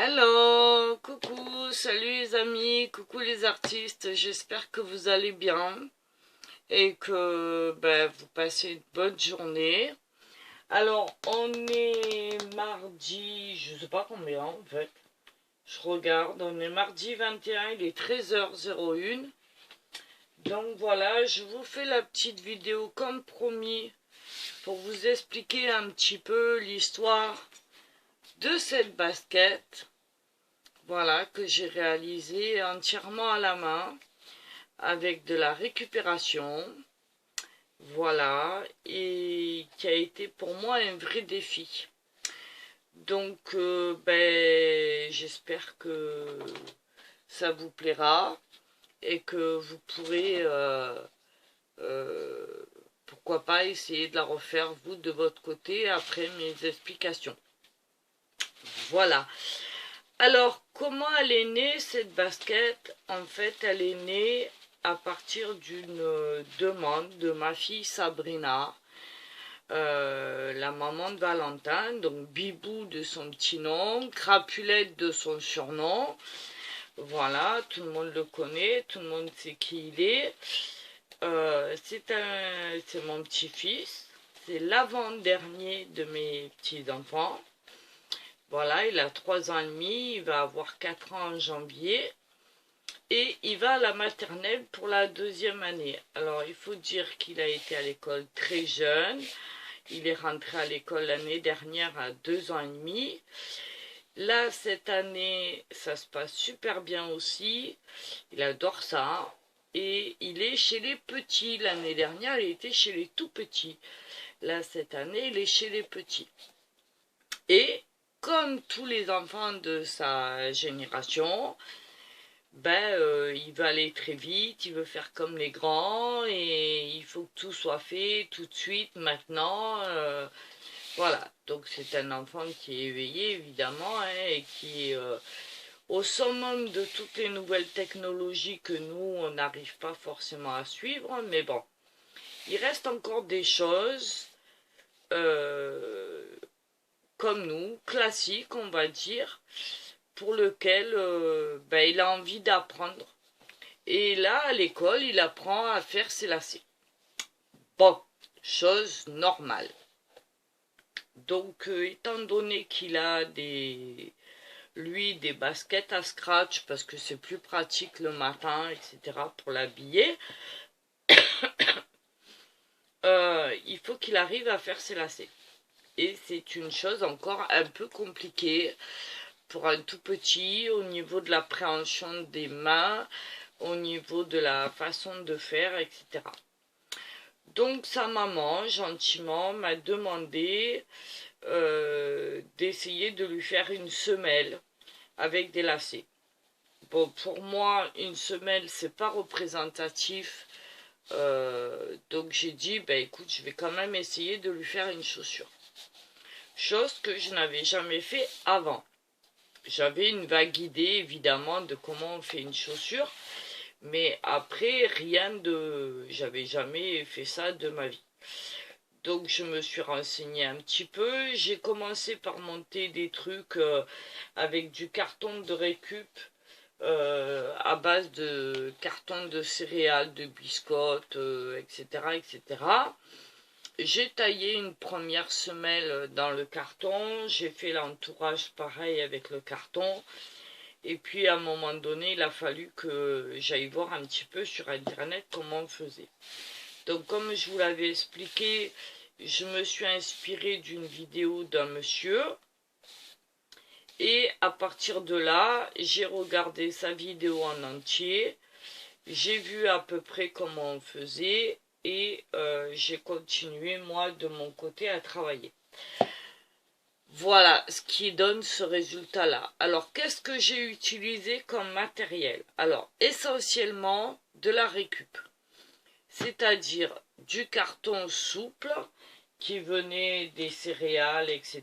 Hello, coucou, salut les amis, coucou les artistes, j'espère que vous allez bien et que vous passez une bonne journée. Alors, on est mardi, je sais pas combien en fait, je regarde, on est mardi 21, il est 13h01. Donc voilà, je vous fais la petite vidéo comme promis pour vous expliquer un petit peu l'histoire de cette basket. Voilà, que j'ai réalisé entièrement à la main, avec de la récupération. Voilà, et qui a été pour moi un vrai défi. Donc, j'espère que ça vous plaira et que vous pourrez, pourquoi pas, essayer de la refaire vous de votre côté après mes explications. Voilà. Alors, comment elle est née cette basket? En fait, elle est née à partir d'une demande de ma fille Sabrina, la maman de Valentin, donc Bibou de son petit nom, Crapulette de son surnom. Voilà, tout le monde le connaît, tout le monde sait qui il est. C'est mon petit-fils, c'est l'avant-dernier de mes petits-enfants. Voilà, il a 3 ans et demi, il va avoir 4 ans en janvier et il va à la maternelle pour la 2e année. Alors, il faut dire qu'il a été à l'école très jeune. Il est rentré à l'école l'année dernière à 2 ans et demi. Là, cette année, ça se passe super bien aussi. Il adore ça. Et il est chez les petits. L'année dernière, il était chez les tout petits. Là, cette année, il est chez les petits. Et comme tous les enfants de sa génération, il veut aller très vite, il veut faire comme les grands et il faut que tout soit fait tout de suite, maintenant. Voilà, donc c'est un enfant qui est éveillé évidemment, hein, et qui est au summum de toutes les nouvelles technologies que nous, on n'arrive pas forcément à suivre, mais bon, il reste encore des choses comme nous, classiques on va dire, pour lequel il a envie d'apprendre. Et là, à l'école, il apprend à faire ses lacets. Bon, chose normale. Donc, étant donné qu'il a des baskets à scratch, parce que c'est plus pratique le matin, etc., pour l'habiller, il faut qu'il arrive à faire ses lacets. Et c'est une chose encore un peu compliquée pour un tout petit, au niveau de l'appréhension des mains, au niveau de la façon de faire, etc. Donc sa maman, gentiment, m'a demandé d'essayer de lui faire une semelle avec des lacets. Bon, pour moi, une semelle, c'est pas représentatif. Donc j'ai dit, écoute, je vais quand même essayer de lui faire une chaussure. Chose que je n'avais jamais fait avant. J'avais une vague idée, évidemment, de comment on fait une chaussure. Mais après, j'avais jamais fait ça de ma vie. Donc je me suis renseignée un petit peu. J'ai commencé par monter des trucs avec du carton de récup à base de carton de céréales, de biscottes, etc., etc. J'ai taillé une première semelle dans le carton. J'ai fait l'entourage pareil avec le carton. Et puis à un moment donné, il a fallu que j'aille voir un petit peu sur internet comment on faisait. Donc comme je vous l'avais expliqué, je me suis inspirée d'une vidéo d'un monsieur. Et à partir de là, j'ai regardé sa vidéo en entier. J'ai vu à peu près comment on faisait. Et j'ai continué moi de mon côté à travailler. Voilà ce qui donne ce résultat-là. Alors, qu'est-ce que j'ai utilisé comme matériel? Alors, essentiellement de la récup, c'est-à-dire du carton souple qui venait des céréales, etc.,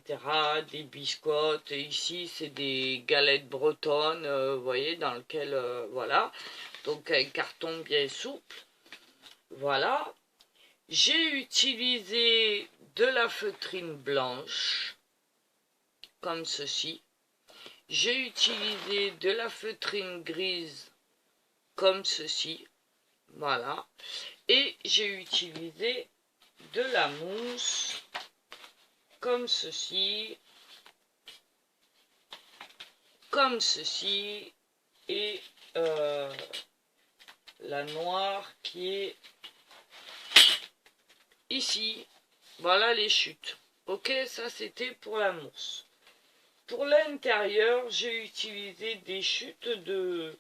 des biscottes. Et ici, c'est des galettes bretonnes, vous voyez, dans lequel, voilà. Donc, un carton bien souple. Voilà. J'ai utilisé de la feutrine blanche, comme ceci. J'ai utilisé de la feutrine grise comme ceci, voilà, et j'ai utilisé de la mousse comme ceci, et la noire qui est ici. Voilà les chutes. Ok, ça c'était pour la mousse. Pour l'intérieur, j'ai utilisé des chutes de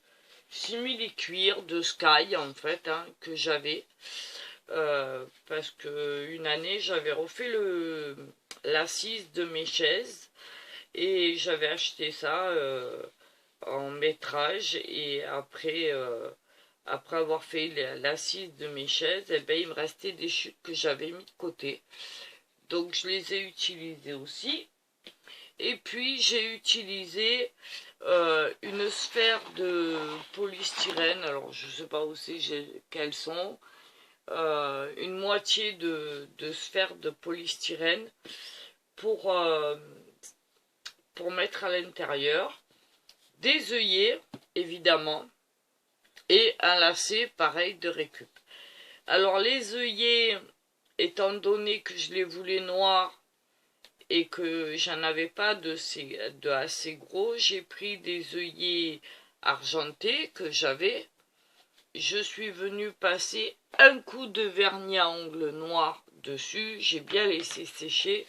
simili-cuir, de Sky en fait, hein, que j'avais. Parce que une année, j'avais refait l'assise de mes chaises. Et j'avais acheté ça en métrage. Et après avoir fait l'assise de mes chaises, eh ben, il me restait des chutes que j'avais mis de côté. Donc je les ai utilisées aussi. Et puis j'ai utilisé une sphère de polystyrène. Alors je ne sais pas où c'est qu'elles sont. Une moitié de sphère de polystyrène pour mettre à l'intérieur. Des œillets, évidemment. Et un lacet, pareil, de récup. Alors les œillets, étant donné que je les voulais noirs et que j'en avais pas de assez gros, j'ai pris des œillets argentés que j'avais. Je suis venue passer un coup de vernis à ongles noir dessus. J'ai bien laissé sécher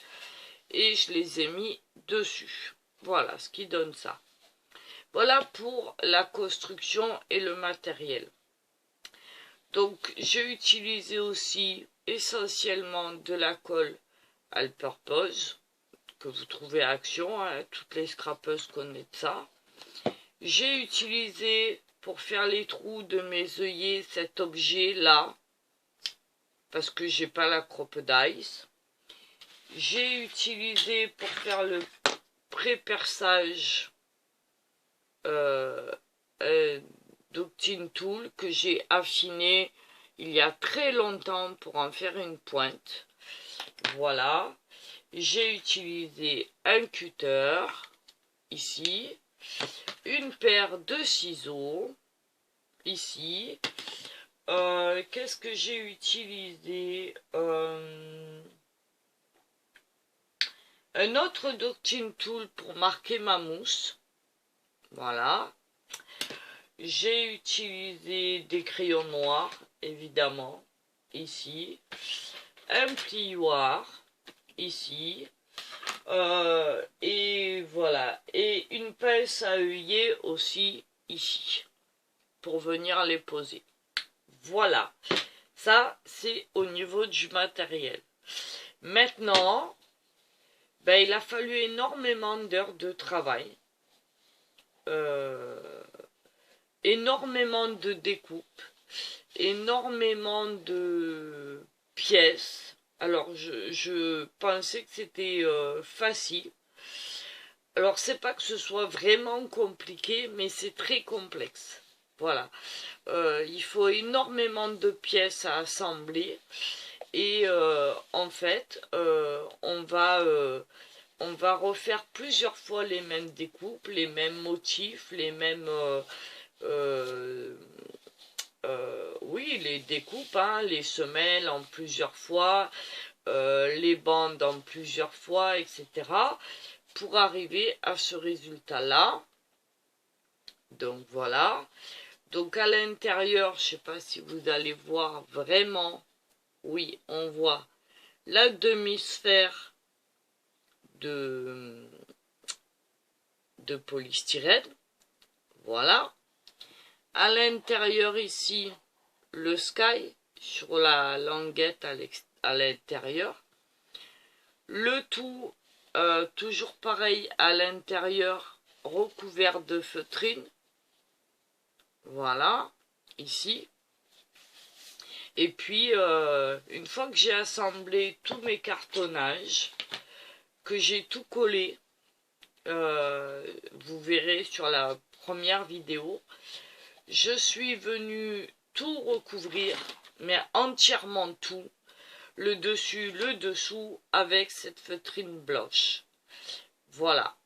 et je les ai mis dessus. Voilà ce qui donne ça. Voilà pour la construction et le matériel. Donc j'ai utilisé aussi essentiellement de la colle all purpose que vous trouvez à Action, hein, toutes les scrapeuses connaissent ça. J'ai utilisé pour faire les trous de mes œillets cet objet là parce que j'ai pas la crocodile. J'ai utilisé pour faire le pré-perçage Doctine Tool que j'ai affiné il y a très longtemps pour en faire une pointe. Voilà. J'ai utilisé un cutter ici, une paire de ciseaux ici. Qu'est-ce que j'ai utilisé? Un autre Doctine Tool pour marquer ma mousse. Voilà. J'ai utilisé des crayons noirs, évidemment, ici. Un plioir, ici. Et voilà. Et une pince à œillet aussi, ici. Pour venir les poser. Voilà. Ça, c'est au niveau du matériel. Maintenant, ben, il a fallu énormément d'heures de travail. Énormément de découpes, énormément de pièces. Alors je pensais que c'était facile. Alors c'est pas que ce soit vraiment compliqué, mais c'est très complexe. Voilà. Il faut énormément de pièces à assembler. Et en fait, on va refaire plusieurs fois les mêmes découpes, les mêmes motifs, les mêmes... oui, les découpes, hein, les semelles en plusieurs fois, les bandes en plusieurs fois, etc. pour arriver à ce résultat-là. Donc voilà. Donc à l'intérieur, je ne sais pas si vous allez voir vraiment, oui, on voit la demi-sphère de polystyrène. Voilà. À l'intérieur ici, le Sky sur la languette à l'intérieur. Le tout, toujours pareil à l'intérieur, recouvert de feutrine. Voilà, ici. Et puis, une fois que j'ai assemblé tous mes cartonnages, que j'ai tout collé, vous verrez sur la première vidéo, je suis venue tout recouvrir, mais entièrement tout, le dessus, le dessous, avec cette feutrine blanche. Voilà.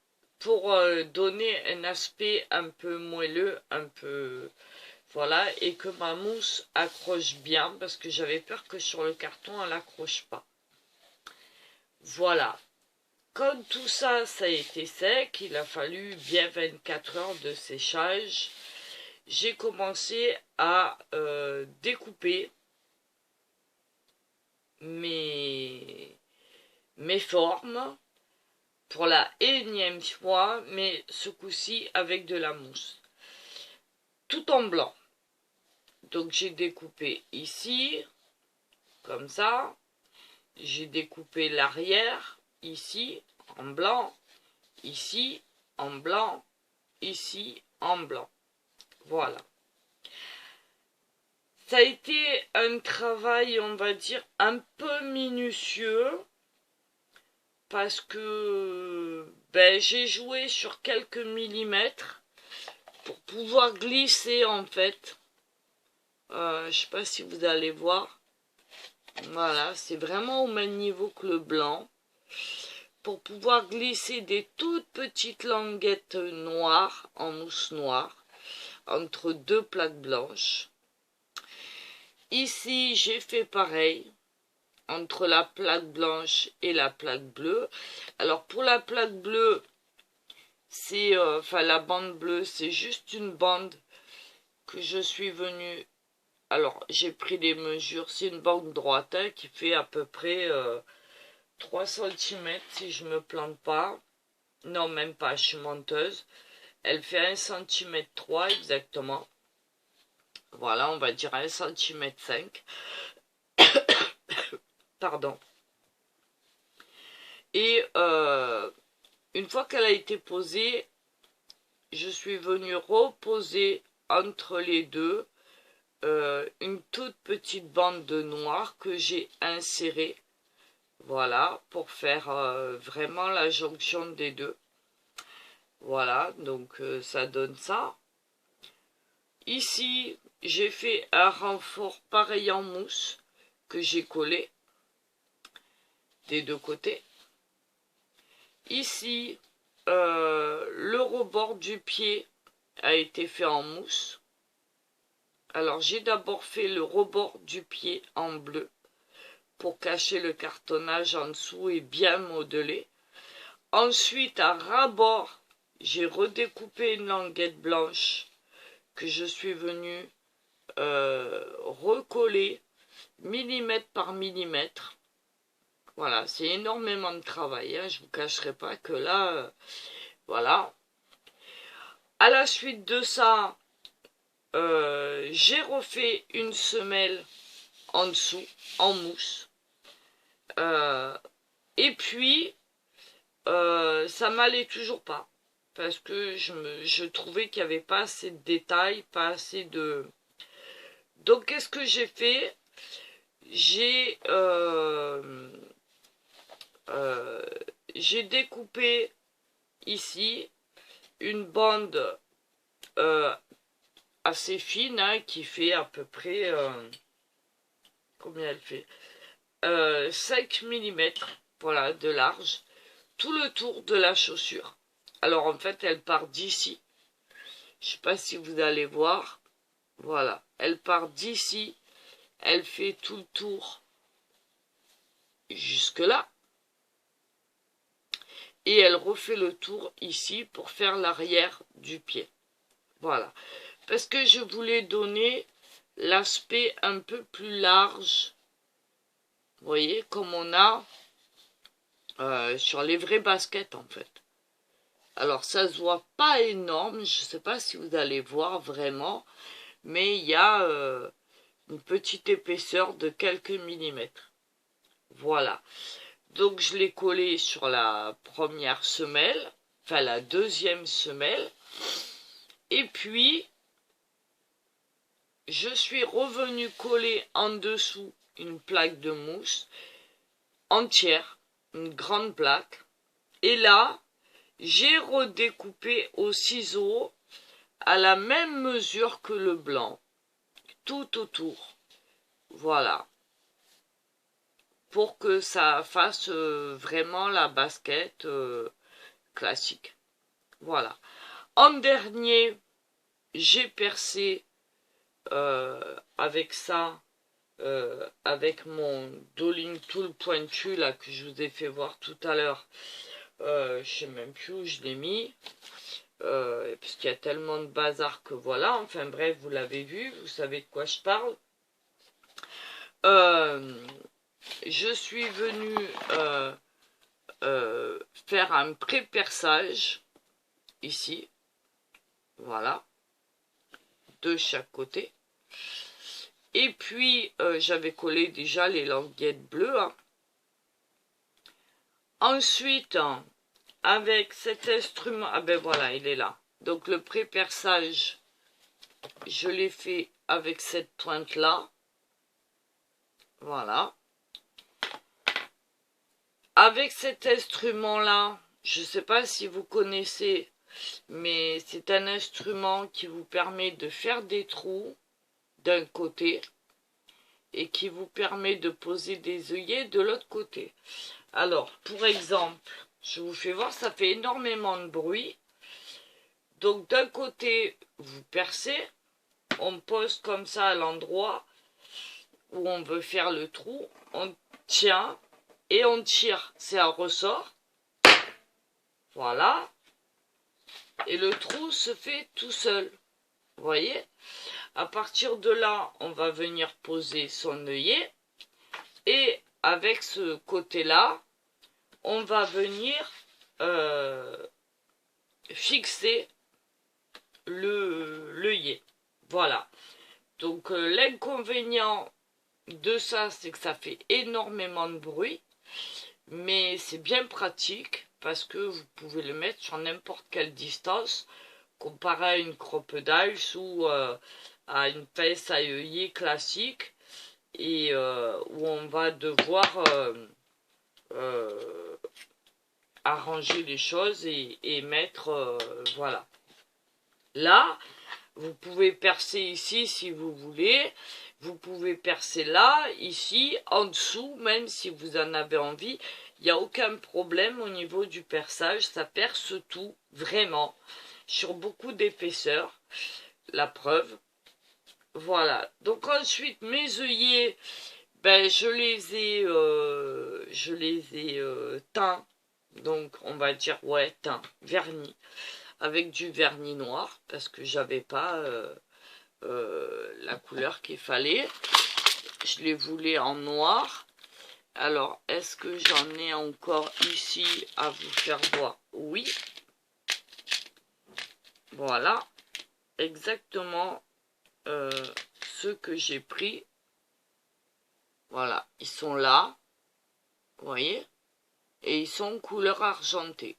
pour donner un aspect un peu moelleux, un peu... Voilà, et que ma mousse accroche bien, parce que j'avais peur que sur le carton, elle accroche pas. Voilà. Comme tout ça, ça a été sec, il a fallu bien 24 heures de séchage. J'ai commencé à découper mes formes pour la énième fois, mais ce coup-ci avec de la mousse. Tout en blanc. Donc j'ai découpé ici, comme ça. J'ai découpé l'arrière, ici, en blanc. Ici, en blanc. Ici, en blanc. Voilà. Ça a été un travail, on va dire, un peu minutieux. Parce que j'ai joué sur quelques millimètres pour pouvoir glisser en fait. Je sais pas si vous allez voir. Voilà, c'est vraiment au même niveau que le blanc. Pour pouvoir glisser des toutes petites languettes noires en mousse noire entre deux plaques blanches. Ici, j'ai fait pareil entre la plaque blanche et la plaque bleue. Alors pour la plaque bleue, c'est la bande bleue, c'est juste une bande que je suis venue. Alors j'ai pris les mesures, c'est une bande droite hein, qui fait à peu près 3 cm si je me plante pas. Non, même pas, je suis menteuse. Elle fait 1 cm 3 exactement. Voilà, on va dire 1 cm 5. Pardon. Et une fois qu'elle a été posée, je suis venue reposer entre les deux une toute petite bande de noir que j'ai insérée. Voilà, pour faire vraiment la jonction des deux. Voilà, donc ça donne ça. Ici, j'ai fait un renfort pareil en mousse que j'ai collé des deux côtés. Ici, le rebord du pied a été fait en mousse. Alors, j'ai d'abord fait le rebord du pied en bleu pour cacher le cartonnage en dessous et bien modeler. Ensuite, à ras-bord, j'ai redécoupé une languette blanche que je suis venue recoller millimètre par millimètre. Voilà, c'est énormément de travail, hein, je ne vous cacherai pas que là, voilà. À la suite de ça, j'ai refait une semelle en dessous, en mousse. Et puis, ça m'allait toujours pas. Parce que je trouvais qu'il n'y avait pas assez de détails, pas assez de... Donc, qu'est-ce que j'ai fait? J'ai découpé ici une bande assez fine hein, qui fait à peu près combien elle fait 5 mm voilà de large tout le tour de la chaussure. Alors en fait elle part d'ici, je sais pas si vous allez voir, voilà, elle part d'ici, elle fait tout le tour jusque là et elle refait le tour ici pour faire l'arrière du pied. Voilà, parce que je voulais donner l'aspect un peu plus large, vous voyez, comme on a sur les vraies baskets en fait. Alors ça se voit pas énorme, je ne sais pas si vous allez voir vraiment, mais il y a une petite épaisseur de quelques millimètres. Voilà, donc je l'ai collé sur la première semelle, enfin la deuxième semelle, et puis je suis revenu coller en dessous une plaque de mousse entière, une grande plaque, et là j'ai redécoupé au ciseau à la même mesure que le blanc, tout autour, voilà, pour que ça fasse vraiment la basket classique. Voilà. En dernier, j'ai percé avec ça, avec mon Doling Tool pointu là que je vous ai fait voir tout à l'heure. Je sais même plus où je l'ai mis. Parce qu'il y a tellement de bazar que voilà. Enfin bref, vous l'avez vu, vous savez de quoi je parle. Je suis venue faire un pré-perçage ici. Voilà. De chaque côté. Et puis, j'avais collé déjà les languettes bleues. Hein. Ensuite, avec cet instrument... Ah ben voilà, il est là. Donc, le pré-perçage, je l'ai fait avec cette pointe-là. Voilà. Avec cet instrument-là, je ne sais pas si vous connaissez, mais c'est un instrument qui vous permet de faire des trous d'un côté et qui vous permet de poser des œillets de l'autre côté. Alors, pour exemple, je vous fais voir, ça fait énormément de bruit. Donc, d'un côté, vous percez, on pose comme ça à l'endroit où on veut faire le trou, on tient et on tire. C'est un ressort. Voilà. Et le trou se fait tout seul. Vous voyez? À partir de là, on va venir poser son œillet. Et avec ce côté-là, on va venir fixer l'œillet. Voilà. Donc, l'inconvénient de ça, c'est que ça fait énormément de bruit. Mais c'est bien pratique parce que vous pouvez le mettre sur n'importe quelle distance, comparé à une crocodile ou à une pince à œillet classique, et où on va devoir arranger les choses et mettre, voilà. Là, vous pouvez percer ici si vous voulez, vous pouvez percer là, ici, en dessous, même si vous en avez envie. Il n'y a aucun problème au niveau du perçage, ça perce tout, vraiment, sur beaucoup d'épaisseur, la preuve. Voilà, donc ensuite, mes œillets, ben, je les ai teints, donc on va dire, ouais, teints, vernis, avec du vernis noir, parce que j'avais pas la couleur qu'il fallait. Je les voulais en noir. Alors, est-ce que j'en ai encore ici à vous faire voir? Oui. Voilà. Exactement ceux que j'ai pris. Voilà. Ils sont là. Vous voyez? Et ils sont couleur argentée.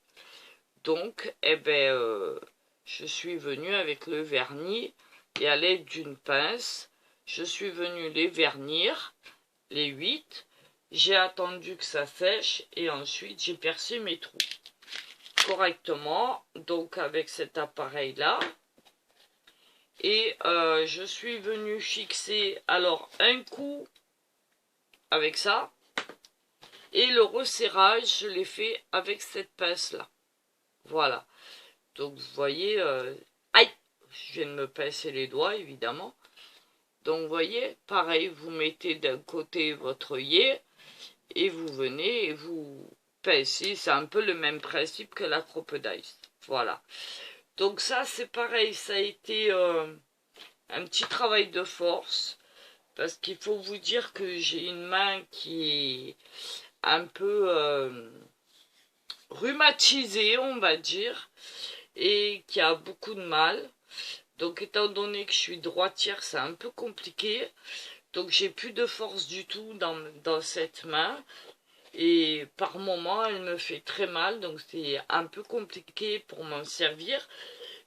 Donc, eh ben, je suis venue avec le vernis et à l'aide d'une pince, je suis venue les vernir, les 8. J'ai attendu que ça sèche et ensuite j'ai percé mes trous correctement, donc avec cet appareil là. Et je suis venue fixer alors un coup avec ça et le resserrage je l'ai fait avec cette pince là. Voilà, donc vous voyez, aïe, je viens de me pincer les doigts évidemment. Donc vous voyez, pareil, vous mettez d'un côté votre œillet et vous venez et vous pincez. C'est un peu le même principe que la crocodile. Voilà. Donc ça c'est pareil, ça a été un petit travail de force. Parce qu'il faut vous dire que j'ai une main qui est un peu rhumatisée, on va dire. Et qui a beaucoup de mal. Donc étant donné que je suis droitière, c'est un peu compliqué. Donc j'ai plus de force du tout dans cette main. Et par moments, elle me fait très mal. Donc c'est un peu compliqué pour m'en servir.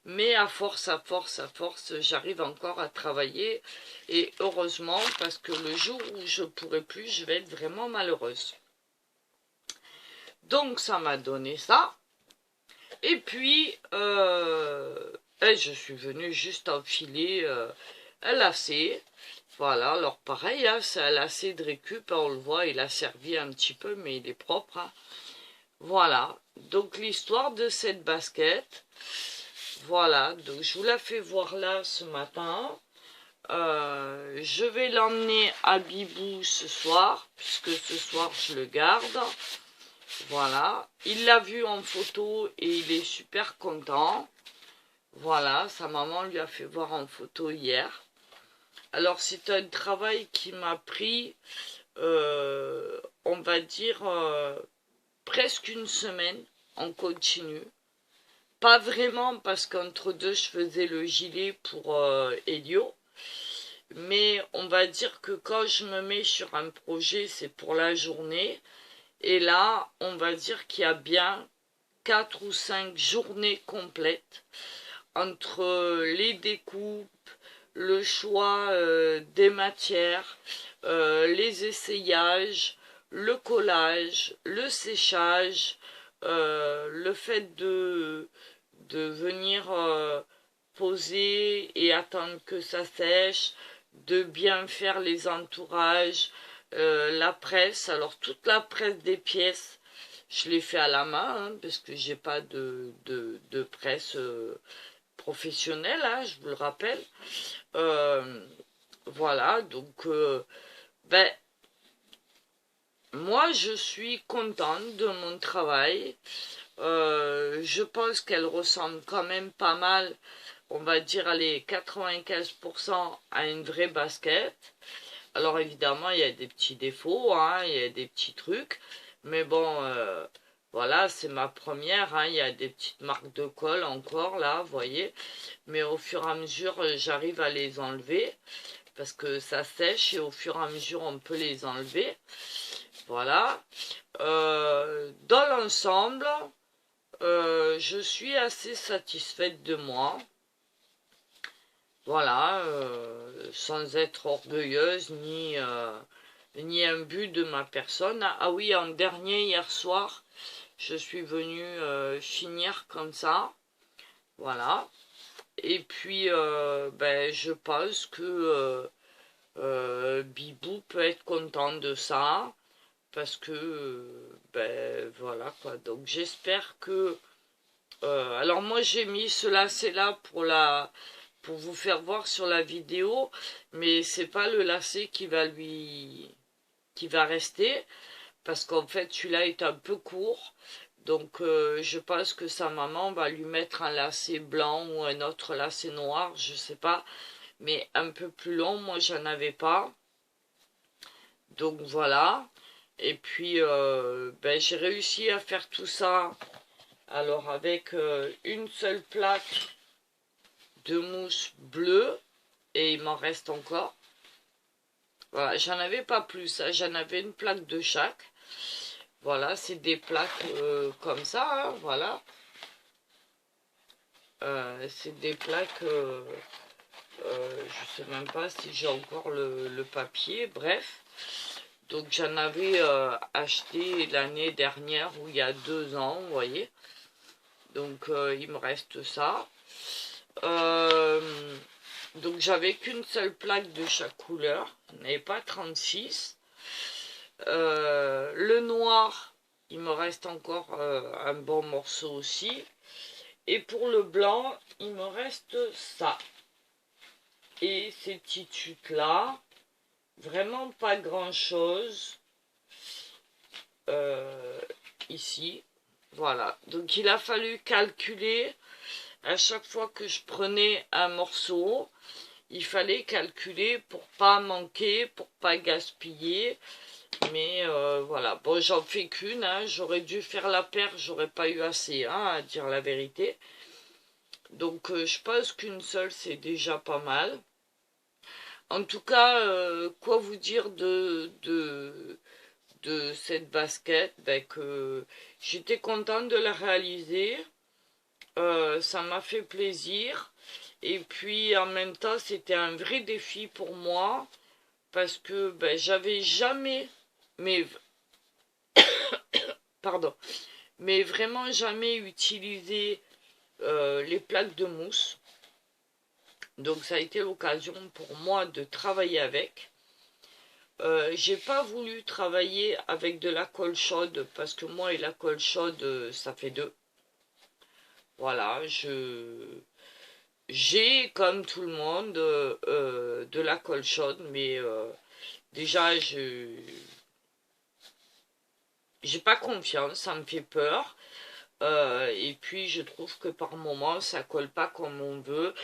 Mais à force, j'arrive encore à travailler. Et heureusement, parce que le jour où je pourrai plus, je vais être vraiment malheureuse. Donc ça m'a donné ça. Et puis, je suis venue juste enfiler un lacet. Voilà, alors pareil, hein, c'est un lacet de récup, hein, on le voit, il a servi un petit peu, mais il est propre. Hein. Voilà, donc l'histoire de cette basket. Voilà, donc je vous la fais voir là ce matin. Je vais l'emmener à Bibou ce soir, puisque ce soir je le garde. Voilà, il l'a vu en photo et il est super content. Voilà, sa maman lui a fait voir en photo hier. Alors c'est un travail qui m'a pris, on va dire, presque une semaine en continu. Pas vraiment parce qu'entre deux je faisais le gilet pour Elio. Mais on va dire que quand je me mets sur un projet, c'est pour la journée. Et là, on va dire qu'il y a bien 4 ou 5 journées complètes entre les découpes, le choix des matières, les essayages, le collage, le séchage, le fait de venir poser et attendre que ça sèche, de bien faire les entourages, la presse. Alors toute la presse des pièces, je l'ai fait à la main, hein, parce que j'ai pas de presse professionnelle, hein, je vous le rappelle. Voilà, donc ben, moi je suis contente de mon travail. Je pense qu'elle ressemble quand même pas mal, on va dire, allez, 95% à une vraie basket. Alors évidemment, il y a des petits défauts, hein, il y a des petits trucs, mais bon, voilà, c'est ma première, hein, il y a des petites marques de colle encore, là, vous voyez, mais au fur et à mesure, j'arrive à les enlever, parce que ça sèche, et au fur et à mesure, on peut les enlever, voilà. Dans l'ensemble, je suis assez satisfaite de moi. Voilà, sans être orgueilleuse ni un but de ma personne. Ah oui, en dernier, hier soir, je suis venue finir comme ça. Voilà. Et puis, ben, je pense que Bibou peut être content de ça. Parce que, ben, voilà quoi. Donc, j'espère que... alors, moi, j'ai mis ce lacet-là pour vous faire voir sur la vidéo, mais c'est pas le lacet qui va rester, parce qu'en fait celui-là est un peu court, donc je pense que sa maman va lui mettre un lacet blanc ou un autre lacet noir, je sais pas, mais un peu plus long. Moi j'en avais pas, donc voilà. Et puis ben, j'ai réussi à faire tout ça alors avec une seule plaque de mousse bleue, et il m'en reste encore. Voilà, j'en avais pas plus, hein, j'en avais une plaque de chaque. Voilà, c'est des plaques comme ça, hein, voilà. C'est des plaques, je sais même pas si j'ai encore le papier, bref. Donc j'en avais acheté l'année dernière, ou il y a 2 ans, vous voyez. Donc il me reste ça. Donc j'avais qu'une seule plaque de chaque couleur, je n'avais pas 36. Le noir, il me reste encore un bon morceau aussi. Et pour le blanc, il me reste ça. Et ces petites chutes là, vraiment pas grand chose. Ici, voilà. Donc il a fallu calculer à chaque fois que je prenais un morceau. Il fallait calculer pour pas manquer, pour pas gaspiller. Mais voilà, bon, j'en fais qu'une, hein. J'aurais dû faire la paire, j'aurais pas eu assez, hein, à dire la vérité. Donc je pense qu'une seule, c'est déjà pas mal. En tout cas, quoi vous dire de cette basket? Ben, que j'étais contente de la réaliser. Ça m'a fait plaisir. Et puis en même temps, c'était un vrai défi pour moi. Parce que ben, j'avais jamais... Mais pardon, mais vraiment jamais utilisé les plaques de mousse. Donc ça a été l'occasion pour moi de travailler avec. J'ai pas voulu travailler avec de la colle chaude parce que moi et la colle chaude ça fait deux. Voilà, j'ai comme tout le monde de la colle chaude, mais déjà j'ai pas confiance, ça me fait peur. Et puis je trouve que par moment ça colle pas comme on veut.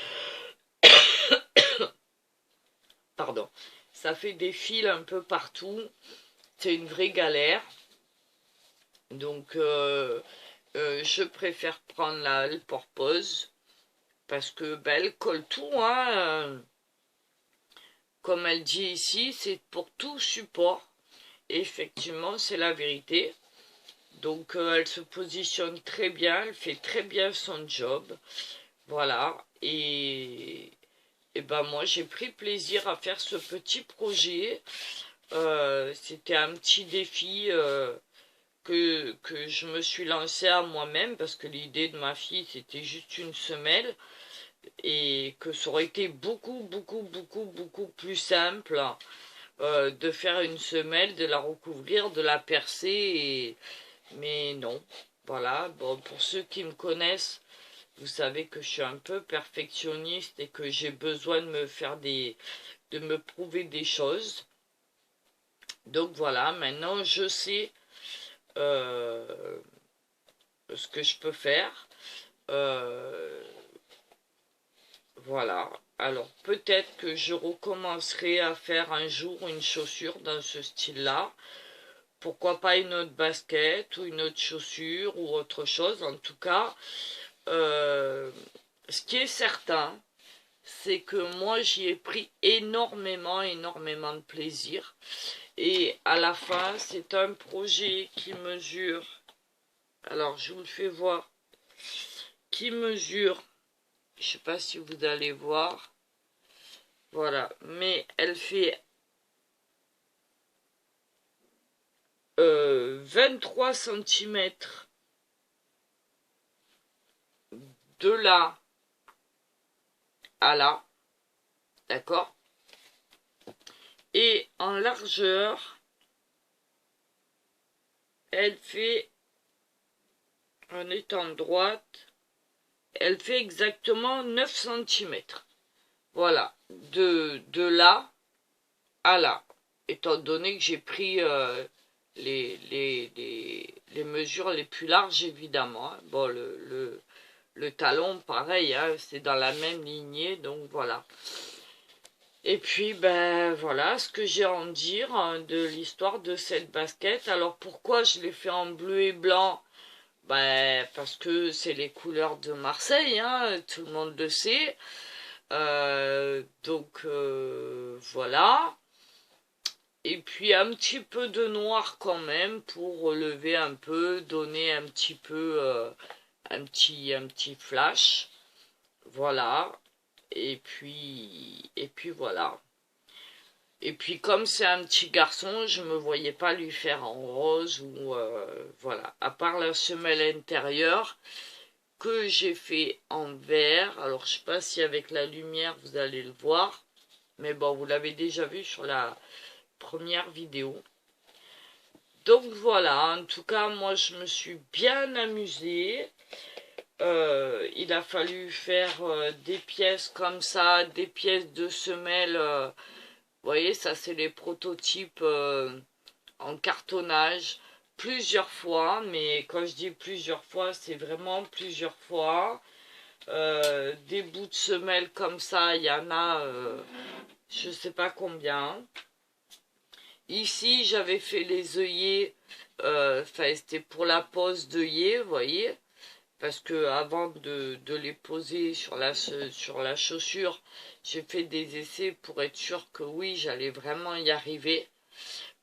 Pardon. Ça fait des fils un peu partout. C'est une vraie galère. Donc je préfère prendre la porpose parce que ben, elle colle tout, hein. Comme elle dit ici, c'est pour tout support. Et effectivement, c'est la vérité. Donc elle se positionne très bien, elle fait très bien son job. Voilà. Et ben moi j'ai pris plaisir à faire ce petit projet. C'était un petit défi que je me suis lancé à moi-même parce que l'idée de ma fille c'était juste une semelle et que ça aurait été beaucoup plus simple de faire une semelle, de la recouvrir, de la percer mais non. Voilà, bon, pour ceux qui me connaissent, vous savez que je suis un peu perfectionniste et que j'ai besoin de de me prouver des choses. Donc voilà, maintenant je sais ce que je peux faire. Euh, voilà. Alors peut-être que je recommencerai à faire un jour une chaussure dans ce style-là. Pourquoi pas une autre basket ou une autre chaussure ou autre chose. En tout cas, ce qui est certain, c'est que moi j'y ai pris énormément de plaisir. Et à la fin, c'est un projet qui mesure, alors je vous le fais voir, qui mesure, je sais pas si vous allez voir, voilà, mais elle fait 23 cm de là à là, d'accord? Et en largeur, elle fait, en étant droite, elle fait exactement 9 cm. Voilà, de là à là. Étant donné que j'ai pris les mesures les plus larges, évidemment. Bon, le talon, pareil, hein, c'est dans la même lignée, donc voilà. Et puis, ben voilà ce que j'ai à en dire hein, de l'histoire de cette basket. Alors, pourquoi je l'ai fait en bleu et blanc? Ben, parce que c'est les couleurs de Marseille, hein, tout le monde le sait. Donc, voilà. Et puis un petit peu de noir quand même pour relever un peu, donner un petit peu un petit flash. Voilà. Et puis voilà. Et puis comme c'est un petit garçon, je me voyais pas lui faire en rose ou voilà. À part la semelle intérieure que j'ai fait en vert. Alors je sais pas si avec la lumière vous allez le voir, mais bon vous l'avez déjà vu sur la première vidéo. Donc voilà, en tout cas, moi je me suis bien amusée. Il a fallu faire des pièces comme ça, des pièces de semelle. Vous voyez, ça c'est les prototypes en cartonnage plusieurs fois. Mais quand je dis plusieurs fois, c'est vraiment plusieurs fois. Des bouts de semelle comme ça, il y en a je sais pas combien. Ici, j'avais fait les œillets, enfin c'était pour la pose d'œillets, vous voyez, parce que avant de les poser sur la chaussure, j'ai fait des essais pour être sûr que oui, j'allais vraiment y arriver.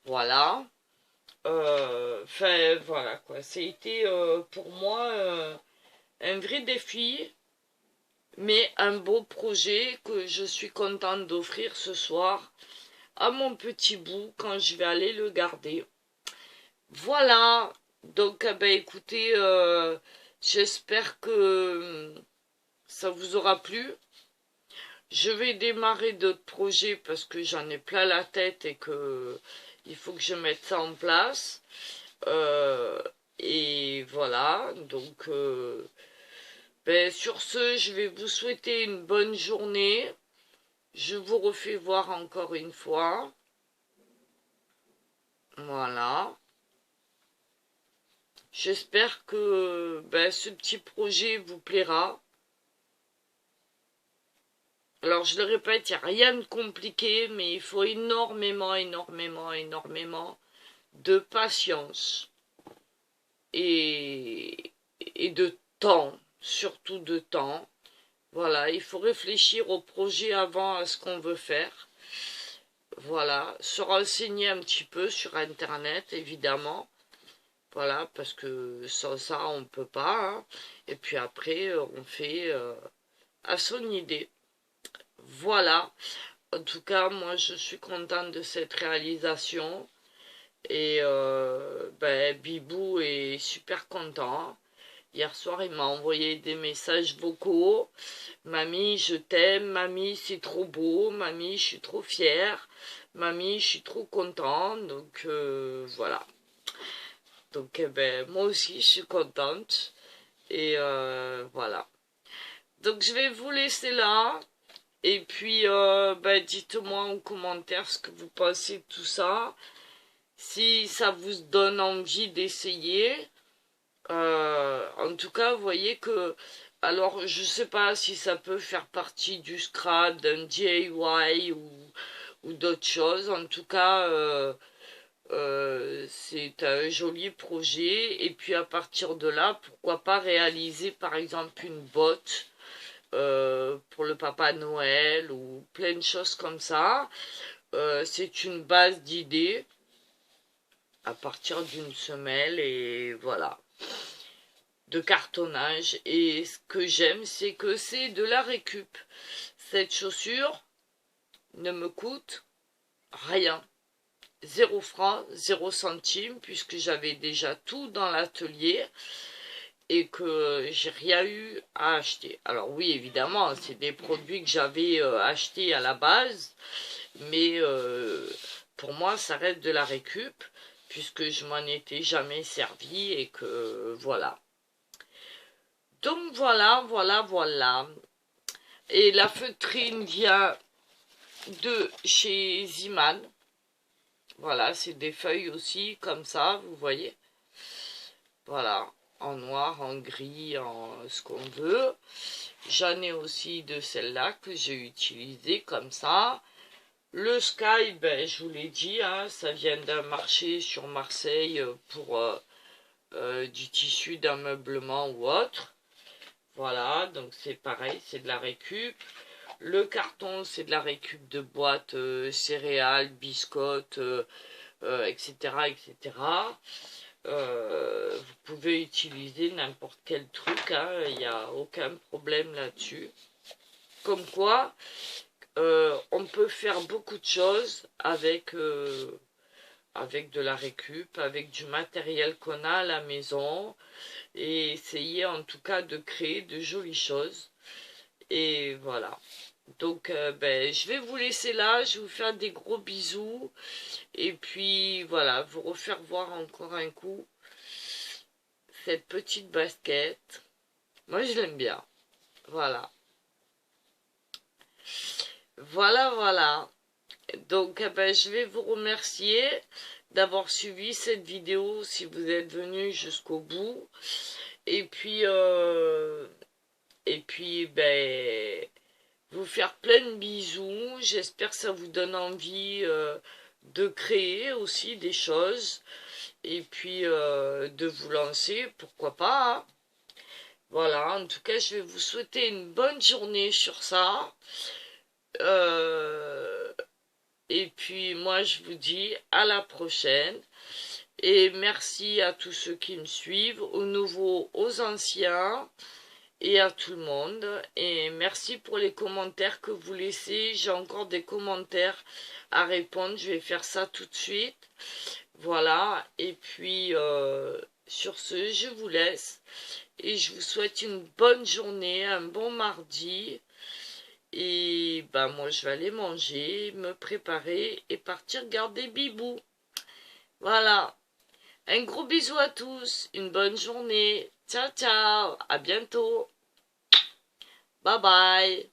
Voilà. Enfin, voilà quoi. C'était pour moi un vrai défi, mais un beau projet que je suis contente d'offrir ce soir à mon petit bout quand je vais aller le garder. Voilà, donc ben écoutez, j'espère que ça vous aura plu. Je vais démarrer d'autres projets parce que j'en ai plein la tête et que il faut que je mette ça en place. Et voilà, donc ben, sur ce, je vais vous souhaiter une bonne journée. Je vous refais voir encore une fois. Voilà. J'espère que ben, ce petit projet vous plaira. Alors je le répète, il n'y a rien de compliqué, mais il faut énormément de patience et de temps, surtout de temps. Voilà, il faut réfléchir au projet avant à ce qu'on veut faire. Voilà, se renseigner un petit peu sur Internet, évidemment. Voilà, parce que sans ça, on ne peut pas. Hein. Et puis après, on fait à son idée. Voilà. En tout cas, moi, je suis contente de cette réalisation. Et ben, Bibou est super content. Hier soir, il m'a envoyé des messages vocaux. Mamie, je t'aime. Mamie, c'est trop beau. Mamie, je suis trop fière. Mamie, je suis trop contente. Donc, voilà. Donc, eh ben, moi aussi, je suis contente. Et voilà. Donc, je vais vous laisser là. Et puis, ben, dites-moi en commentaire ce que vous pensez de tout ça. Si ça vous donne envie d'essayer. En tout cas, vous voyez que... Alors, je sais pas si ça peut faire partie du scrap, d'un DIY ou d'autres choses. En tout cas, c'est un joli projet. Et puis, à partir de là, pourquoi pas réaliser, par exemple, une botte pour le Papa Noël ou plein de choses comme ça. C'est une base d'idées à partir d'une semelle et voilà, de cartonnage. Et ce que j'aime, c'est que c'est de la récup. Cette chaussure ne me coûte rien. 0 francs, 0 centime, puisque j'avais déjà tout dans l'atelier et que j'ai rien eu à acheter. Alors oui, évidemment, c'est des produits que j'avais achetés à la base, mais pour moi, ça reste de la récup, puisque je m'en étais jamais servi et que voilà. Donc voilà. Et la feutrine vient de chez Ziman. Voilà, c'est des feuilles aussi, comme ça, vous voyez. Voilà, en noir, en gris, en ce qu'on veut. J'en ai aussi de celle-là que j'ai utilisée comme ça. Le Sky, ben, je vous l'ai dit, hein, ça vient d'un marché sur Marseille pour du tissu d'ameublement ou autre. Voilà, donc c'est pareil, c'est de la récup. Le carton, c'est de la récup de boîtes céréales, biscottes, etc., etc. Vous pouvez utiliser n'importe quel truc, hein, il n'y a aucun problème là-dessus. Comme quoi, on peut faire beaucoup de choses avec, avec de la récup, avec du matériel qu'on a à la maison, et essayer en tout cas de créer de jolies choses. Et voilà. Donc, ben, je vais vous laisser là, je vais vous faire des gros bisous, et puis voilà, vous refaire voir encore un coup cette petite basket. Moi, je l'aime bien. Voilà. Voilà. Donc, ben, je vais vous remercier d'avoir suivi cette vidéo si vous êtes venu jusqu'au bout. Et puis, ben, vous faire plein de bisous. J'espère que ça vous donne envie de créer aussi des choses. Et puis, de vous lancer, pourquoi pas. Hein. Voilà, en tout cas, je vais vous souhaiter une bonne journée sur ça. Et puis, moi, je vous dis à la prochaine. Et merci à tous ceux qui me suivent, aux nouveaux, aux anciens, et à tout le monde. Et merci pour les commentaires que vous laissez. J'ai encore des commentaires à répondre. Je vais faire ça tout de suite. Voilà. Et puis, sur ce, je vous laisse. Et je vous souhaite une bonne journée, un bon mardi. Et ben moi je vais aller manger, me préparer et partir garder Bibou. Voilà. Un gros bisou à tous, une bonne journée. Ciao ciao, à bientôt. Bye bye.